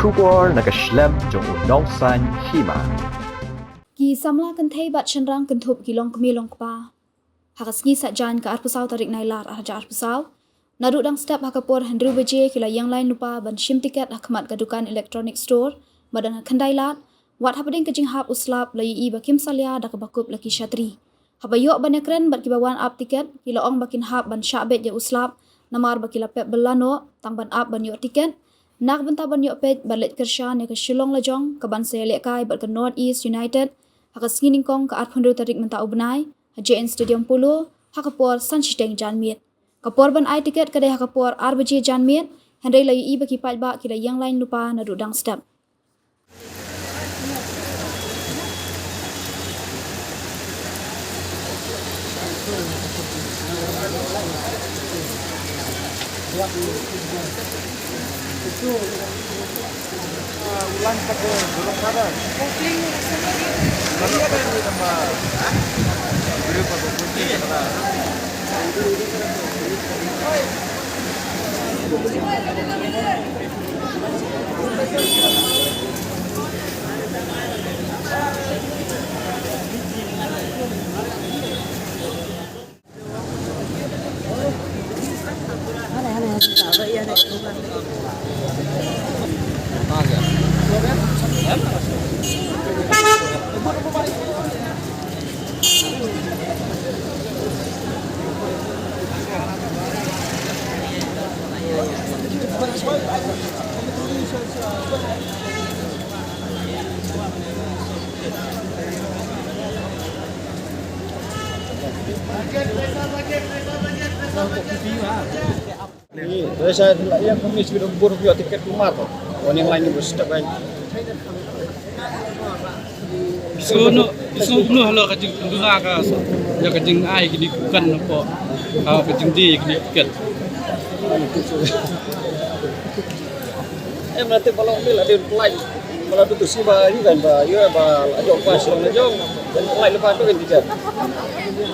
Shubor nakaslem jong unong san hima. Ki samla kan thei bat chenrang kan thup ki long kmi long pa. Hakas ngi sa jan ka arpusau tarik nailar arja arpusau. Naru dang step hakapor Henry Baje kila yang lain lupa ban shim tiket hakmat ka dukan electronic store badan khandai lat wat hapading kajing hap uslap lai I bakim salia dak bakup laki syatri. Habayo ban ekren bat kibawan up tiket kila ong bakin hap ban syabet ya uslap namar bakila pep belano tang ban up ban yo tiket. Nak benta ban yo pet balet kersha ne ka Shillong lajong ka ban sele kai bat ka North East United hakas ngining kong ka 800 tarik menta ubnai JN Stadium Pulu hakapor sanchiteng janmiet kapor ban ai tiket kadai hakapor RBJ janmiet handai lai I baki pat ba kila yang lain lupa na dudang step ulang pakai belum ada. Kalau ada di tempat, beri pakai kunci kita. Ini, saya yang kami sudah berburu tiket rumah tu. Orang yang lain berstep lain. Isno penuh lah kajing penduna ka ya kajing ai gini bukan apa kajing di gini tiket. Nanti kalau ni lah dia lain. Kalau tu si ba ni kan ba, ya ba ajak pas orang ajak dan lain lepas tu kan tiket.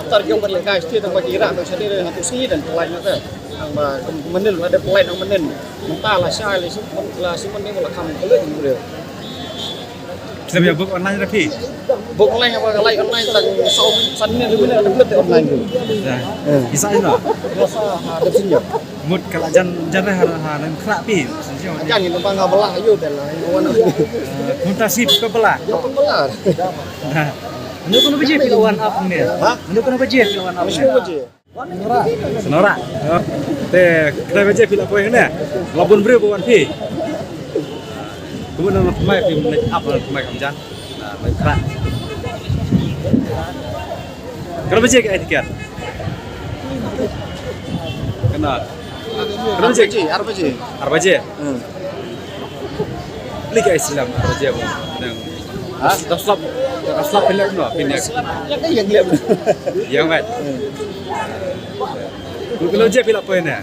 Tarjong balik kai setiap tempat kira tu saya dia tu si dan lain tu. Ang ba menil ada lain ang menil. Mentah lah saya lah si menil lah kamu kelih dia. Kita biar book online dah pi. Book online apa lain online tang sau san ni dia ada belut online tu. Bisa ina. Biasa ada sini. Mut kalau jan ha nan krak pi. Jangan ni tempat ngabelah ayo dan lah orang ni. Muntasi ke belah. Yang belah. Anu kono beje pi lawan up ni. Ha? Anu kono beje pi lawan up. Semua je. Senora. Te kita beje pi lawan ni. Labun bre buan pi. Kemudian mai pi mai up mai kamjan. Nah, mai krak. Kalau beje ke tiket. Kenal. Kenapa je? Apa je? Arbaje. Beli ke Islam Arbaje bu. Yang daslap pilih no pinyak. Yang lihat. Yang mat. Kalau je pilih apa ini?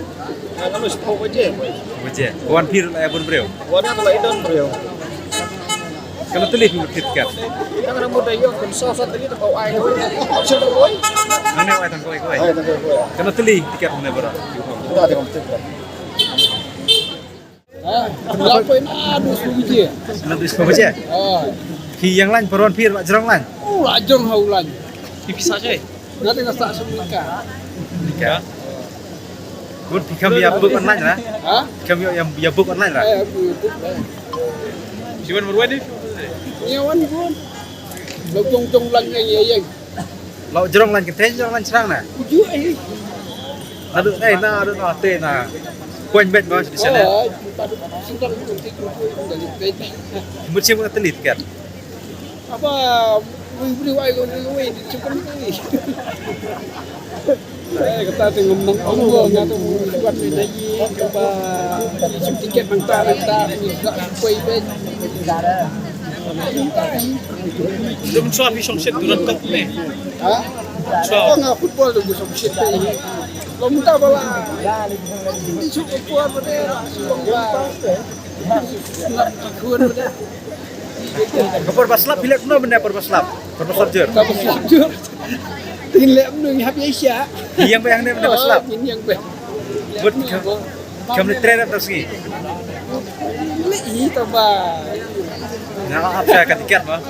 Kalau sepuluh je. Arbaje. Wan pir lah bun breu. Warna tu lain don beliau. Kalau telih tiket. Yang orang muda yo kan sosok tadi tu bawa air. Option tu boy. Mana awak tangkoi koi. Ayo tak boy. Kalau telih tiket mana berapa? Kita ada kompeten. Berapa ini? Aduh, sepuluh je. Nanti sepuluh je. Ki yang lain peron pir pak jerong lain. Lajong haulan. Bisa je. Nanti nak tak semua. Tiket. Good become ya book online lah. Ha? Kami yang ya book online lah. Siapa berbuat ni? Nyawan pun. Lojong-jong lang yang. Lau jerong lain kita jerong lain serang nah. Uju ai. Nadu nadu te na. Coin bet bawah di sana. Sudah dari bed. Mesti pun telit kan. Apa beri wai wai cukup ni. Kata tengok ngomong atau buat lagi coba tiket mentah ni tak kuai bed. Belum suap pisang set duran kau ni. Ha? Oh, nggak football tu bisa shit ni. Kalau minta bola. Isu kuat pada bola. Nak kuat pada. Kapor baslap pilih kuno benda perbaslap. Perbaslap jer. Tak bersyukur. Tinggal menung habis Asia. Yang bayang ni benda baslap. Ini yang baik. Buat kamu trainer terus ni. Lagi tambah. Nah, saya akan tiket mah.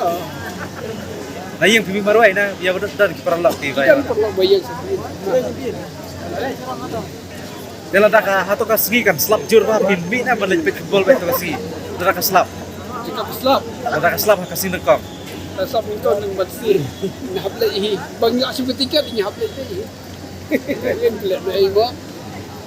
Nah, yang pimpin maruai na, ya udah dari perlok di Kan bayar. perlu bayar sendiri. Dalam dah hatu kasih kan slap jur bah pimpin na balik football betul kasih. Dah slap. Cakap Islam. Dah slap kasih nekong. Islam itu yang bersih. Nahab lagi. Banyak sebut tiket nahab lagi. Lain pelik lagi.